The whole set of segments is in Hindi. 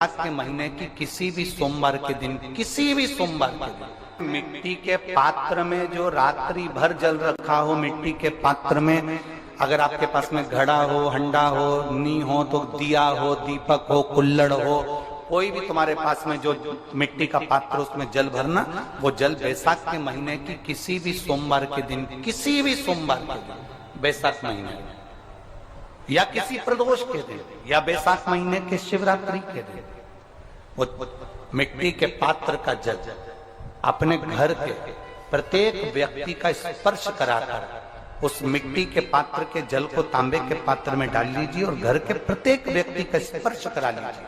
आज के महीने की किसी भी सोमवार के दिन, किसी भी सोमवार के दिन मिट्टी के पात्र में जो रात्रि भर जल रखा हो, मिट्टी के पात्र में अगर आपके पास में घड़ा हो, हंडा हो, नी हो तो दिया हो, दीपक हो, कुल्लड़ हो, कोई भी तुम्हारे पास में जो मिट्टी का पात्र उसमें जल भरना, वो जल बैसाख के महीने की किसी भी सोमवार के दिन, किसी भी सोमवार के दिन, बैसाख महीने या किसी प्रदोष के दिन या बैसाख महीने के शिवरात्रि के दिन, वो मिट्टी के पात्र का जल अपने घर के प्रत्येक व्यक्ति का स्पर्श कराकर उस मिट्टी के पात्र के जल को तांबे के पात्र में डाल लीजिए और घर के प्रत्येक व्यक्ति का स्पर्श करा लीजिए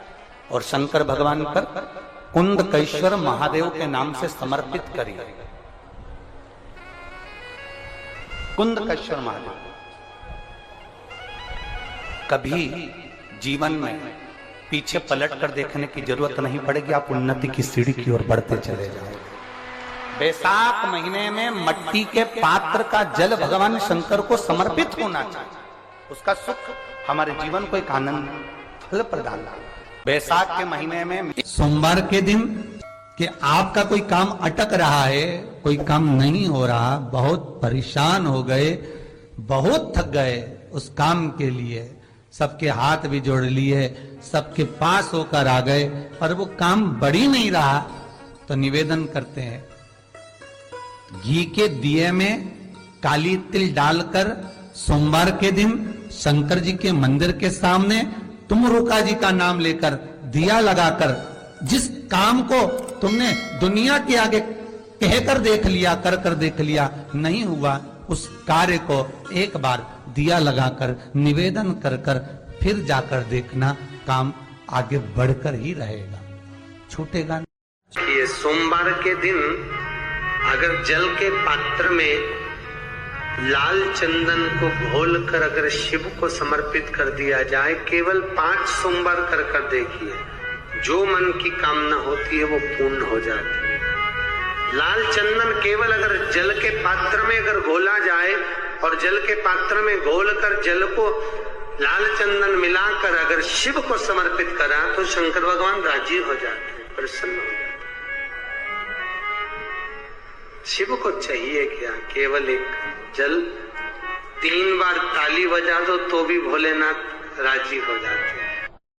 और शंकर भगवान पर कुंदकेश्वर महादेव के नाम से समर्पित करिए। कुंदकेश्वर महादेव कभी जीवन में पीछे पलट कर देखने की जरूरत नहीं पड़ेगी, आप उन्नति की सीढ़ी की ओर बढ़ते चले जाओगे। बैसाख महीने में मट्टी के पात्र का जल भगवान शंकर को समर्पित होना चाहिए, उसका सुख हमारे जीवन को एक आनंद फल प्रदान। बैसाख के महीने में सोमवार के दिन कि आपका कोई काम अटक रहा है, कोई काम नहीं हो रहा, बहुत परेशान हो गए, बहुत थक गए, उस काम के लिए सबके हाथ भी जोड़ लिए, सबके पास होकर आ गए, पर वो काम बढ़ ही नहीं रहा, तो निवेदन करते हैं घी के दिए में काली तिल डालकर सोमवार के दिन शंकर जी के मंदिर के सामने तुम रुका जी का नाम लेकर दिया लगाकर जिस काम को तुमने दुनिया के आगे कहकर देख लिया, कर देख लिया, नहीं हुआ, उस कार्य को एक बार दिया लगाकर निवेदन कर फिर जाकर देखना, काम आगे बढ़कर ही रहेगा, छूटेगा नहीं। ये सोमवार के दिन अगर जल के पात्र में लाल चंदन को घोलकर अगर शिव को समर्पित कर दिया जाए, केवल 5 सोमवार कर देखिए, जो मन की कामना होती है वो पूर्ण हो जाती है। लाल चंदन केवल अगर जल के पात्र में अगर घोला जाए और जल के पात्र में घोलकर जल को लाल चंदन मिलाकर अगर शिव को समर्पित करा तो शंकर भगवान राजी हो जाते हैं, प्रसन्न हो जाते हैं। शिव को चाहिए क्या? केवल एक जल, 3 बार ताली बजा दो तो भी भोलेनाथ राजी हो जाते हैं।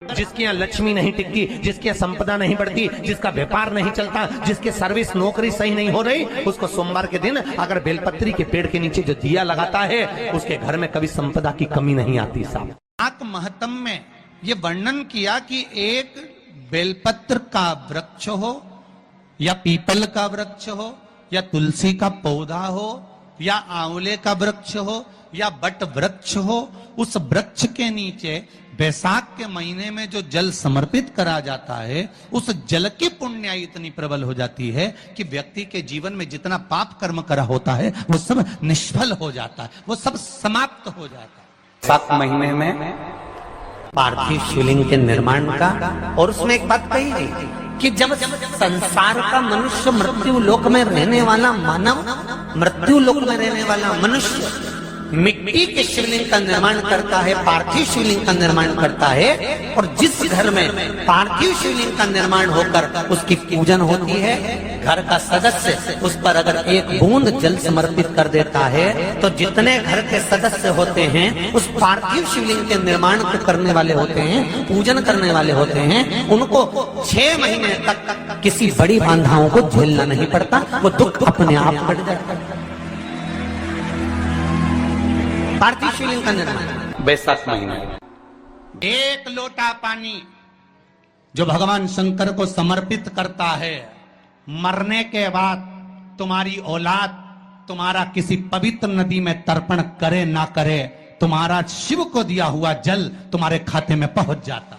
जिसके यहाँ लक्ष्मी नहीं टिकती, जिसके यहाँ संपदा नहीं बढ़ती, जिसका व्यापार नहीं चलता, जिसके सर्विस नौकरी सही नहीं हो रही, उसको सोमवार के दिन अगर बेलपत्री के पेड़ के नीचे जो दिया लगाता है, उसके घर में कभी संपदा की कमी नहीं आती। साहब आत्म महत्म में ये वर्णन किया कि एक बेलपत्र का वृक्ष हो या पीपल का वृक्ष हो या तुलसी का पौधा हो या आंवले का वृक्ष हो या बट वृक्ष हो, उस वृक्ष के नीचे बैसाख के महीने में जो जल समर्पित करा जाता है, उस जल की पुण्याई इतनी प्रबल हो जाती है कि व्यक्ति के जीवन में जितना पाप कर्म करा होता है वो सब निष्फल हो जाता है, वो सब समाप्त हो जाता है। बैसाख महीने में पार्थिव शिवलिंग के निर्माण का, और उसमें एक बात कही गई कि जब संसार का मनुष्य मृत्यु लोक में रहने वाला मानव, मृत्यु लोक में रहने वाला मनुष्य मिट्टी के शिवलिंग का निर्माण करता है, पार्थिव शिवलिंग का निर्माण करता है, और जिस घर में पार्थिव शिवलिंग का निर्माण होकर उसकी पूजन होती है, घर का सदस्य उस पर अगर एक बूंद जल समर्पित कर देता है तो जितने घर के सदस्य होते हैं उस पार्थिव शिवलिंग के निर्माण को करने वाले होते हैं, पूजन करने वाले होते हैं, उनको 6 महीने तक किसी बड़ी बाधाओं को झेलना नहीं पड़ता, वो दुख अपने आप बढ़ जाता है। पार्थिव शिवलिंग का निर्माण बैसाख महीने, एक लोटा पानी जो भगवान शंकर को समर्पित करता है, मरने के बाद तुम्हारी औलाद तुम्हारा किसी पवित्र नदी में तर्पण करे ना करे, तुम्हारा शिव को दिया हुआ जल तुम्हारे खाते में पहुंच जाता।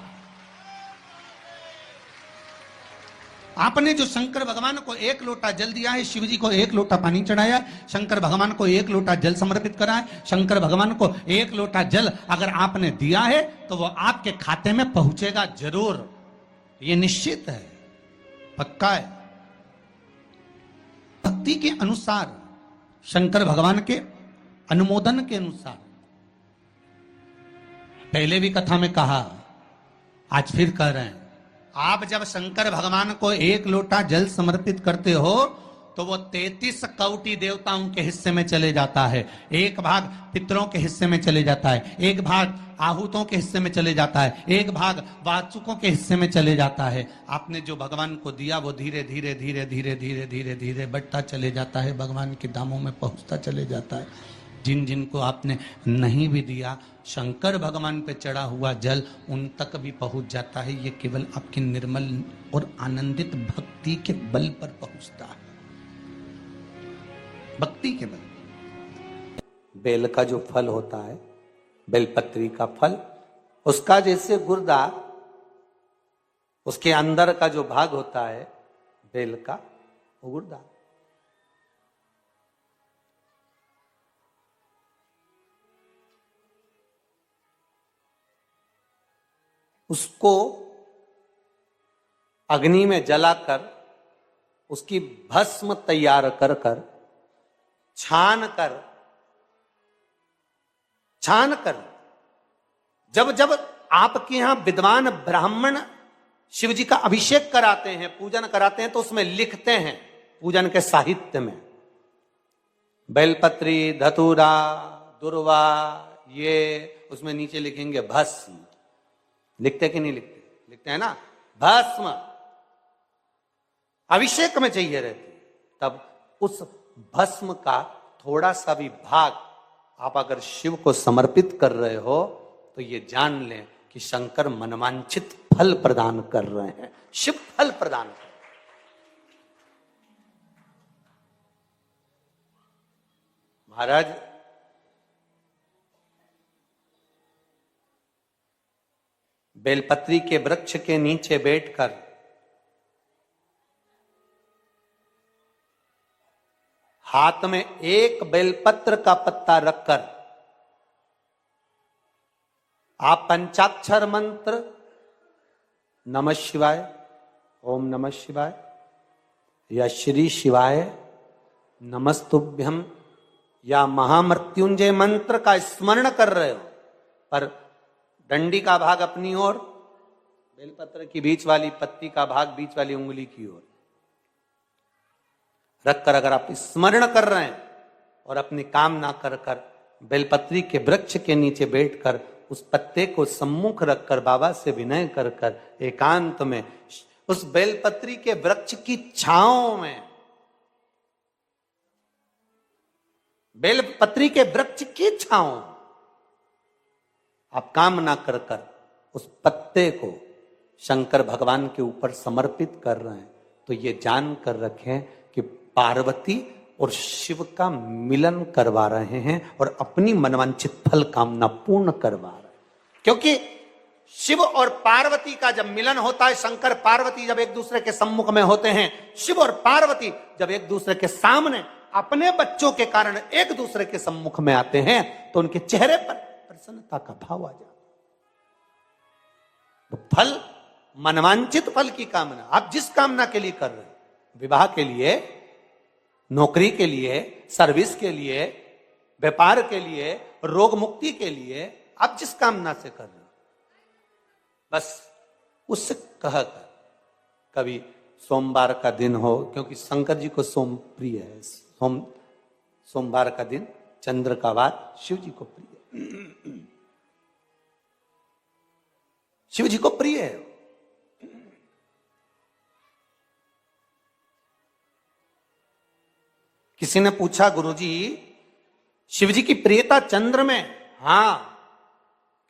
आपने जो शंकर भगवान को 1 लोटा जल दिया है, शिव जी को 1 लोटा पानी चढ़ाया, शंकर भगवान को 1 लोटा जल समर्पित करा है, शंकर भगवान को 1 लोटा जल अगर आपने दिया है तो वो आपके खाते में पहुंचेगा जरूर, ये निश्चित है, पक्का है। भक्ति के अनुसार, शंकर भगवान के अनुमोदन के अनुसार, पहले भी कथा में कहा, आज फिर कह रहे हैं, आप जब शंकर भगवान को 1 लोटा जल समर्पित करते हो तो वो 33 कौटि देवताओं के हिस्से में चले जाता है, 1 भाग पितरों के हिस्से में चले जाता है, 1 भाग आहूतों के हिस्से में चले जाता है, 1 भाग वाचुकों के हिस्से में चले जाता है। आपने जो भगवान को दिया वो धीरे धीरे धीरे धीरे धीरे धीरे धीरे बढ़ता चले जाता है, भगवान के धामों में पहुंचता चले जाता है। जिन जिन को आपने नहीं भी दिया, शंकर भगवान पे चढ़ा हुआ जल उन तक भी पहुंच जाता है। ये केवल आपकी निर्मल और आनंदित भक्ति के बल पर पहुंचता है, भक्ति के बल। बेल का जो फल होता है, बेलपत्री का फल, उसका जैसे गुर्दा, उसके अंदर का जो भाग होता है बेल का, वो गुर्दा। उसको अग्नि में जलाकर उसकी भस्म तैयार कर कर छान कर जब जब आपके यहां विद्वान ब्राह्मण शिव जी का अभिषेक कराते हैं, पूजन कराते हैं, तो उसमें लिखते हैं पूजन के साहित्य में बेलपत्री, धतूरा, दुर्वा, ये उसमें नीचे लिखेंगे भस्म। लिखते कि नहीं लिखते? लिखते हैं ना, भस्म अभिषेक में चाहिए रहती। तब उस भस्म का थोड़ा सा भी भाग आप अगर शिव को समर्पित कर रहे हो तो ये जान लें कि शंकर मनवांछित फल प्रदान कर रहे हैं, शिव फल प्रदान कर रहे हैं। महाराज बेलपत्री के वृक्ष के नीचे बैठकर हाथ में 1 बेलपत्र का पत्ता रखकर आप पंचाक्षर मंत्र नमः शिवाय, ओम नमः शिवाय या श्री शिवाय नमस्तुभ्यम या महामृत्युंजय मंत्र का स्मरण कर रहे हो, पर डंडी का भाग अपनी ओर, बेलपत्र की बीच वाली पत्ती का भाग बीच वाली उंगली की ओर रखकर अगर आप स्मरण कर रहे हैं और अपनी कामना कर कर बेलपत्री के वृक्ष के नीचे बैठकर उस पत्ते को सम्मुख रखकर बाबा से विनय कर कर एकांत में उस बेलपत्री के वृक्ष की छांव में, बेलपत्री के वृक्ष की छांव आप कामना कर कर उस पत्ते को शंकर भगवान के ऊपर समर्पित कर रहे हैं, तो ये जान कर रखें कि पार्वती और शिव का मिलन करवा रहे हैं और अपनी मनवांछित फल कामना पूर्ण करवा रहे हैं। क्योंकि शिव और पार्वती का जब मिलन होता है, शंकर पार्वती जब एक दूसरे के सम्मुख में होते हैं, शिव और पार्वती जब एक दूसरे के सामने अपने बच्चों के कारण एक दूसरे के सम्मुख में आते हैं, तो उनके चेहरे पर प्रसन्नता का भाव आ जाता। तो फल, मनवांछित फल की कामना आप जिस कामना के लिए कर रहे हैं, विवाह के लिए, नौकरी के लिए, सर्विस के लिए, व्यापार के लिए, रोग मुक्ति के लिए, आप जिस कामना से कर रहे हो, बस उससे कहकर कभी सोमवार का दिन हो, क्योंकि शंकर जी को सोम प्रिय है, सोमवार का दिन, चंद्र का वार शिव जी को प्रिय है, शिव जी को प्रिय है। किसी ने पूछा, गुरुजी शिव जी की प्रियता चंद्र में? हां,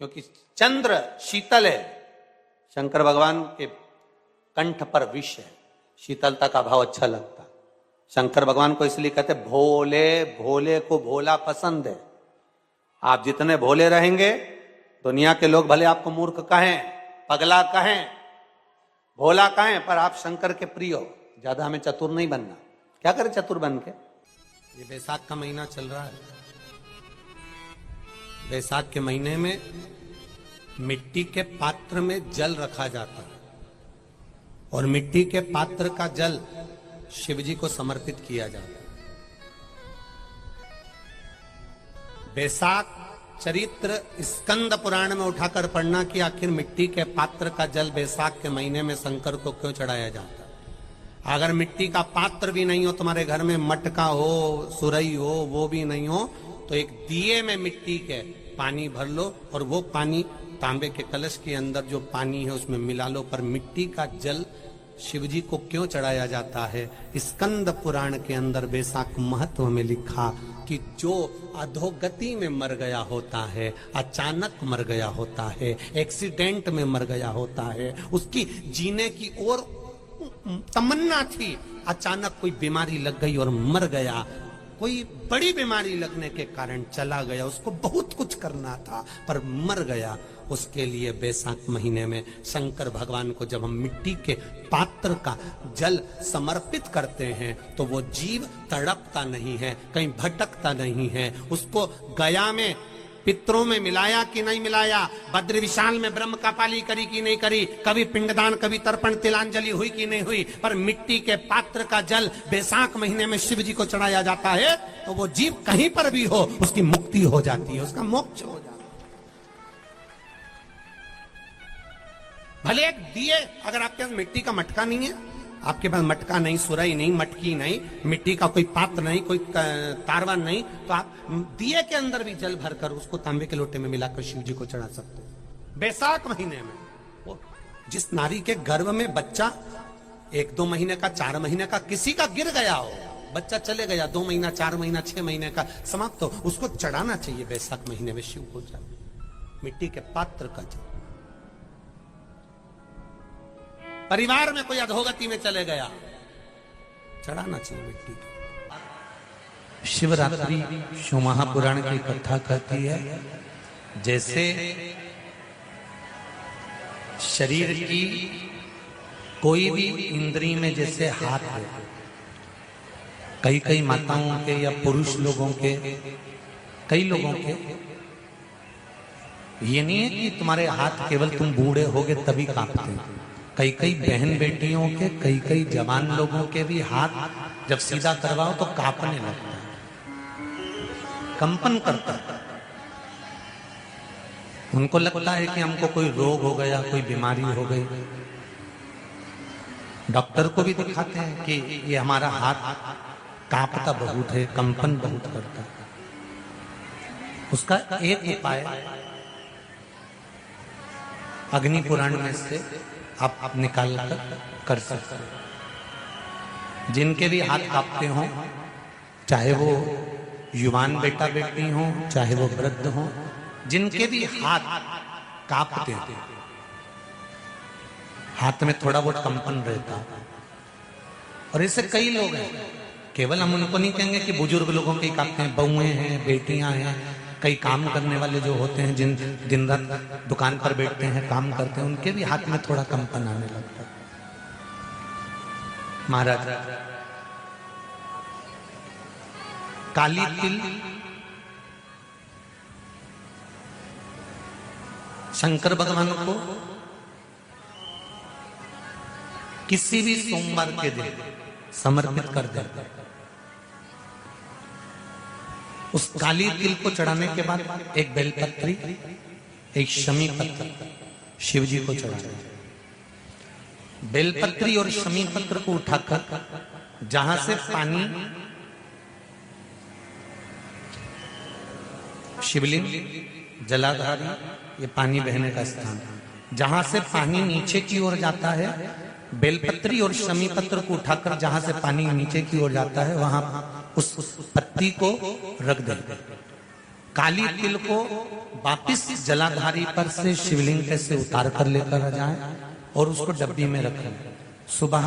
क्योंकि चंद्र शीतल है, शंकर भगवान के कंठ पर विष है, शीतलता का भाव अच्छा लगता। शंकर भगवान को इसलिए कहते भोले, भोले को भोला पसंद है। आप जितने भोले रहेंगे, दुनिया के लोग भले आपको मूर्ख कहें, पगला कहें, भोला कहें, पर आप शंकर के प्रिय हो। ज्यादा हमें चतुर नहीं बनना। क्या करें चतुर बन के? ये बैसाख का महीना चल रहा है, बैसाख के महीने में मिट्टी के पात्र में जल रखा जाता है और मिट्टी के पात्र का जल शिव जी को समर्पित किया जाता है। बैसाख चरित्र स्कंद पुराण में उठाकर पढ़ना कि आखिर मिट्टी के पात्र का जल बैसाख के महीने में शंकर को क्यों चढ़ाया जाता है। अगर मिट्टी का पात्र भी नहीं हो, तुम्हारे घर में मटका हो, सुरई हो, वो भी नहीं हो, तो एक दिए में मिट्टी के पानी भर लो और वो पानी तांबे के कलश के अंदर जो पानी है उसमें मिला लो। पर मिट्टी का जल शिव जी को क्यों चढ़ाया जाता है? स्कंद पुराण के अंदर बैसाख महत्व में लिखा कि जो अधोगति में मर गया होता है, अचानक मर गया होता है, एक्सीडेंट में मर गया होता है, उसकी जीने की और तमन्ना थी, अचानक कोई बीमारी लग गई और मर गया, कोई बड़ी बीमारी लगने के कारण चला गया, उसको बहुत कुछ करना था पर मर गया, उसके लिए बैसाख महीने में शंकर भगवान को जब हम मिट्टी के पात्र का जल समर्पित करते हैं तो वो जीव तड़पता नहीं है, कहीं भटकता नहीं है। उसको गया में पितरों में मिलाया कि नहीं मिलाया, बद्र विशाल में ब्रह्म का पाली करी कि नहीं करी, कभी पिंडदान, कभी तर्पण तिलांजलि हुई कि नहीं हुई, पर मिट्टी के पात्र का जल बैसाख महीने में शिव जी को चढ़ाया जाता है तो वो जीव कहीं पर भी हो उसकी मुक्ति हो जाती है, उसका मोक्ष हो जाता है। भले एक दिए, अगर आपके पास मिट्टी का मटका नहीं है, आपके पास मटका नहीं, सुराई नहीं, मटकी नहीं, मिट्टी का कोई पात्र नहीं, कोई तारवा नहीं, तो आप दिए के अंदर भी जल भरकर उसको तांबे के लोटे में मिलाकर शिव जी को चढ़ा सकते हो बैसाख महीने में। वो जिस नारी के गर्भ में बच्चा 1-2 महीने का, 4 महीने का किसी का गिर गया हो, बच्चा चले गया 2 महीना, 4 महीना, 6 महीने का समाप्त हो, उसको चढ़ाना चाहिए बैसाख महीने में शिव को जल, मिट्टी के पात्र का जल। परिवार में कोई अधोगति में चले गया, चढ़ाना चाहिए मिट्टी की। शिवरात्रि शिव महापुराण की कथा कहती है जैसे शरीर की कोई भी इंद्री में जैसे हाथ है, कई माताओं के या पुरुष लोगों के, कई लोगों के, ये नहीं है कि तुम्हारे हाथ केवल तुम बूढ़े होगे तभी कांपते हैं। कई बहन बेटियों के, कई जवान लोगों के भी हाथ जब सीधा करवाओ तो कांपने लगता है, कंपन करता है। उनको लगता है कि हमको कोई रोग हो गया, कोई बीमारी हो गई। डॉक्टर को भी दिखाते हैं कि ये हमारा हाथ कांपता बहुत है, कंपन बहुत करता है। उसका एक उपाय अग्नि पुराण में से आप निकाल कर सकते हैं। जिनके भी हाथ कांपते हो, चाहे वो युवान बेटा बेटी हो, चाहे वो वृद्ध हो, जिनके भी हाथ कांपते हैं, हाथ में थोड़ा बहुत कंपन रहता है, और ऐसे कई लोग हैं, केवल हम उनको नहीं कहेंगे कि बुजुर्ग लोगों के कांपते हैं, बहुएं हैं, बेटियां हैं, कई काम करने वाले जो होते हैं, जिन दिन रात दुकान पर बैठते हैं, काम करते हैं, उनके भी हाथ में थोड़ा कंपन आने लगता है। महाराज काली तिल शंकर भगवान को किसी भी सोमवार के दिन समर्पित कर देते हैं। उस काली तिल को चढ़ाने के बाद एक बेलपत्री, एक शमी पत्र शिव जी को चढ़ाना। बेलपत्री और शमी पत्र को उठाकर जहां से पानी शिवलिंग, जलाधारी, ये पानी बहने का स्थान, जहां से पानी नीचे की ओर जाता है, बेलपत्री और शमी पत्र को उठाकर जहां से पानी नीचे की ओर जाता है वहां उस पत्ती को रख दे। काली तिल को वापिस जलाधारी पर से शिवलिंग से उतार कर लेकर जाए और उसको डब्बी में रखें। सुबह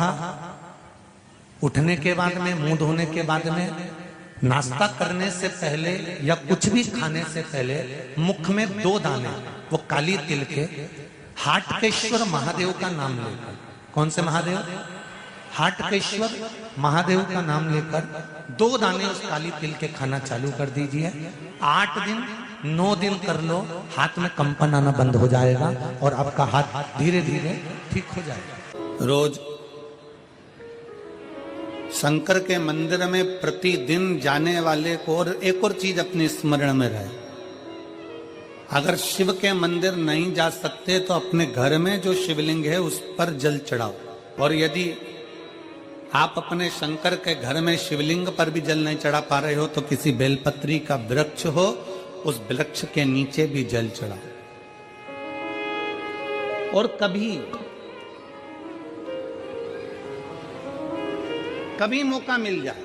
उठने के बाद में, मुंह धोने के बाद में, नाश्ता करने से पहले या कुछ भी खाने से पहले मुख में 2 दाने वो काली तिल के हाटकेश्वर महादेव का नाम लेकर, कौन से महादेव? हाटकेश्वर महादेव का नाम लेकर 2 दाने उस काली तिल के खाना चालू कर दीजिए। 8 दिन 9 दिन कर लो, हाथ में कंपन आना बंद हो जाएगा और आपका हाथ धीरे धीरे ठीक हो जाएगा। रोज शंकर के मंदिर में प्रतिदिन जाने वाले को और एक और चीज अपने स्मरण में रहे, अगर शिव के मंदिर नहीं जा सकते तो अपने घर में जो शिवलिंग है उस पर जल चढ़ाओ। और यदि आप अपने शंकर के घर में शिवलिंग पर भी जल नहीं चढ़ा पा रहे हो तो किसी बेलपत्री का वृक्ष हो, उस वृक्ष के नीचे भी जल चढ़ाओ। और कभी मौका मिल जाए,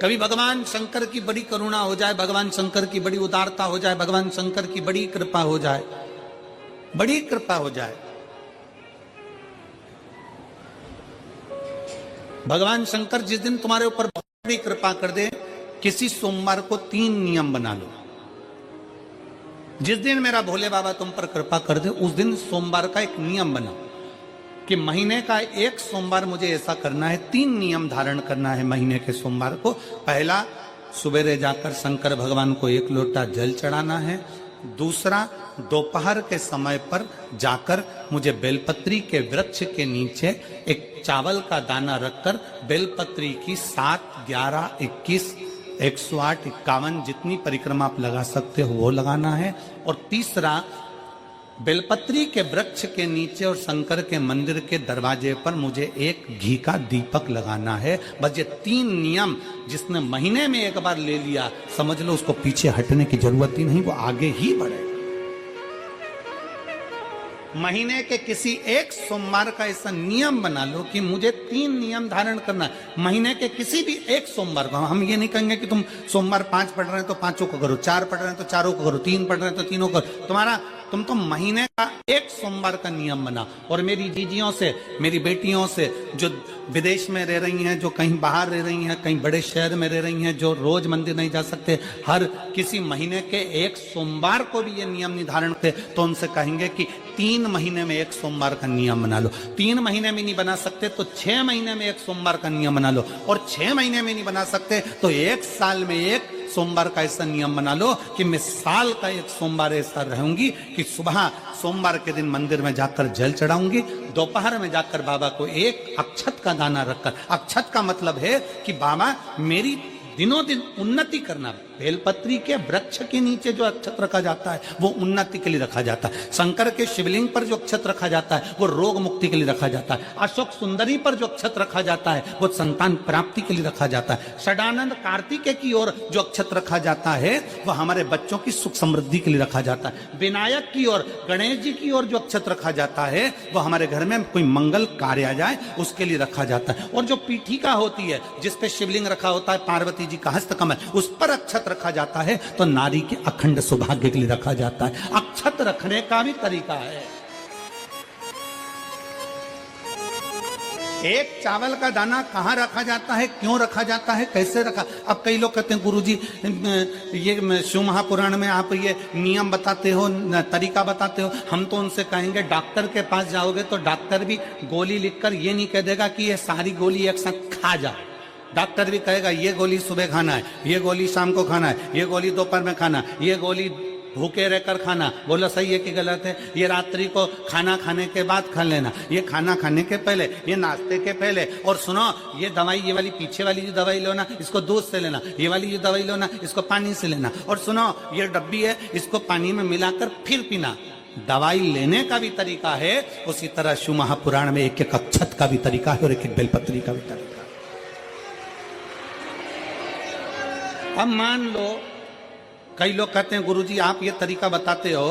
कभी भगवान शंकर की बड़ी करुणा हो जाए, भगवान शंकर की बड़ी उदारता हो जाए, भगवान शंकर की बड़ी कृपा हो जाए, बड़ी कृपा हो जाए, भगवान शंकर जिस दिन तुम्हारे ऊपर बहुत बड़ी कृपा कर दे, किसी सोमवार को 3 नियम बना लो। जिस दिन मेरा भोले बाबा तुम पर कृपा कर दे उस दिन सोमवार का एक नियम बनाओ कि महीने का एक सोमवार मुझे ऐसा करना है, 3 नियम धारण करना है महीने के सोमवार को। पहला, सुबेरे जाकर शंकर भगवान को 1 लोटा जल चढ़ाना है। दूसरा, दोपहर के समय पर जाकर मुझे बेलपत्री के वृक्ष के नीचे एक चावल का दाना रखकर बेलपत्री की 7, 11, 21, 108, 51 जितनी परिक्रमा आप लगा सकते हो वो लगाना है। और तीसरा, बेलपत्री के वृक्ष के नीचे और शंकर के मंदिर के दरवाजे पर मुझे एक घी का दीपक लगाना है। बस ये 3 नियम जिसने महीने में एक बार ले लिया, समझ लो उसको पीछे हटने की जरूरत ही नहीं, वो आगे ही बढ़े। महीने के किसी एक सोमवार का ऐसा नियम बना लो कि मुझे 3 नियम धारण करना है महीने के किसी भी एक सोमवार को। हम ये नहीं कहेंगे कि तुम सोमवार 5 पढ़ रहे हैं तो 5 को करो, 4 पढ़ रहे हैं तो 4 को करो, 3 पढ़ रहे हैं तो 3 को करो। तुम तो महीने का एक सोमवार का नियम बना। और मेरी जीजियों से, मेरी बेटियों से जो विदेश में रह रही हैं, जो कहीं बाहर रह रही हैं, कहीं बड़े शहर में रह रही हैं, जो रोज मंदिर नहीं जा सकते, हर किसी महीने के एक सोमवार को भी ये नियम निर्धारण करते, तो उनसे कहेंगे कि 3 महीने में एक सोमवार का नियम बना लो। 3 महीने में नहीं बना सकते तो 6 महीने में एक सोमवार का नियम बना लो। और 6 महीने में नहीं बना सकते तो 1 साल में एक सोमवार का ऐसा नियम बना लो कि मैं साल का एक सोमवार ऐसा रहूंगी कि सुबह सोमवार के दिन मंदिर में जाकर जल चढ़ाऊंगी, दोपहर में जाकर बाबा को एक अक्षत का दाना रखकर, अक्षत का मतलब है कि बाबा मेरी दिनों दिन उन्नति करना। बेलपत्री के वृक्ष के नीचे जो अक्षत रखा जाता है वो उन्नति के लिए रखा जाता है। शंकर के शिवलिंग पर जो अक्षत रखा जाता है वो रोग मुक्ति के लिए रखा जाता है। अशोक सुंदरी पर जो अक्षत रखा जाता है वो संतान प्राप्ति के लिए रखा जाता है। षडानंद कार्तिकेय की ओर जो अक्षत रखा जाता है वो हमारे बच्चों की सुख समृद्धि के लिए रखा जाता है। विनायक की ओर, गणेश जी की ओर जो अक्षत रखा जाता है वो हमारे घर में कोई मंगल कार्य आ जाए उसके लिए रखा जाता है। और जो पीठिका होती है जिसपे शिवलिंग रखा होता है, पार्वती जी का हस्तकमल, उस पर अक्षत रखा जाता है तो नारी के अखंड सौभाग्य के लिए रखा जाता है। अक्षत रखने का भी तरीका है। एक चावल का दाना कहां रखा जाता है, क्यों रखा जाता है, कैसे रखा। अब कई लोग कहते हैं गुरुजी ये शिव महापुराण में आप ये नियम बताते हो, तरीका बताते हो। हम तो उनसे कहेंगे डॉक्टर के पास जाओगे तो डॉक्टर भी गोली लिखकर ये नहीं कह देगा कि ये सारी गोली एक साथ खा जाओ। डॉक्टर भी कहेगा ये गोली सुबह खाना है, ये गोली शाम को खाना है, ये गोली दोपहर में खाना, ये गोली भूखे रहकर खाना। बोलो सही है कि गलत है? ये रात्रि को खाना खाने के बाद खा लेना, ये खाना खाने के पहले, ये नाश्ते के पहले। और सुनो ये दवाई, ये वाली पीछे वाली जो दवाई लो ना इसको दूध से लेना, ये वाली जो दवाई लो ना इसको पानी से लेना। और सुनो ये डब्बी है इसको पानी में मिलाकर फिर पीना। दवाई लेने का भी तरीका है, उसी तरह शिव महापुराण में एक एक अक्षत का भी तरीका है और एक एक बेलपत्री का भी तरीका है। अब मान लो कई लोग कहते हैं गुरुजी आप ये तरीका बताते हो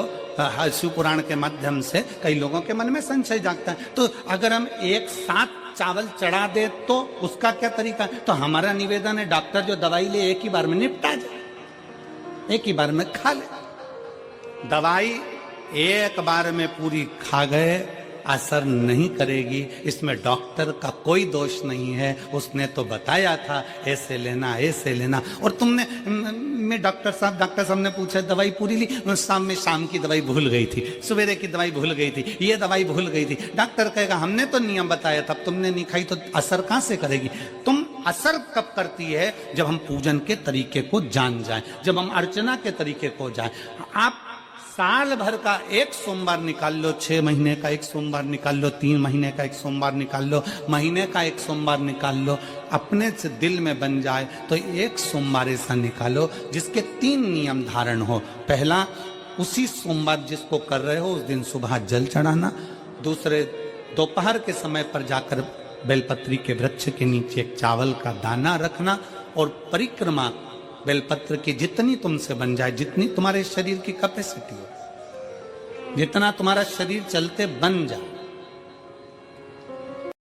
शिव पुराण के माध्यम से, कई लोगों के मन में संशय जागता है, तो अगर हम एक साथ चावल चढ़ा दे तो उसका क्या तरीका है? तो हमारा निवेदन है डॉक्टर जो दवाई ले एक ही बार में निपटा जाए, एक ही बार में खा ले। दवाई एक बार में पूरी खा गए असर नहीं करेगी, इसमें डॉक्टर का कोई दोष नहीं है। उसने तो बताया था ऐसे लेना ऐसे लेना। और तुमने मैं डॉक्टर साहब ने पूछा दवाई पूरी ली, शाम की दवाई भूल गई थी, सवेरे की दवाई भूल गई थी, ये दवाई भूल गई थी। डॉक्टर कहेगा हमने तो नियम बताया था, तुमने नहीं खाई तो असर कहां से करेगी? तुम असर कब करती है? जब हम पूजन के तरीके को जान जाएं, जब हम अर्चना के तरीके को जाएं। आप साल भर का एक सोमवार निकाल लो, 6 महीने का एक सोमवार निकाल लो, 3 महीने का एक सोमवार निकाल लो, महीने का एक सोमवार निकाल लो। अपने से दिल में बन जाए तो एक सोमवार ऐसा निकालो जिसके 3 नियम धारण हो। पहला, उसी सोमवार जिसको कर रहे हो उस दिन सुबह जल चढ़ाना, दूसरे दोपहर के समय पर जाकर बेलपत्री के वृक्ष के नीचे एक चावल का दाना रखना और परिक्रमा बेलपत्र की जितनी तुमसे बन जाए, जितनी तुम्हारे शरीर की कैपेसिटी हो, जितना तुम्हारा शरीर चलते बन जाए,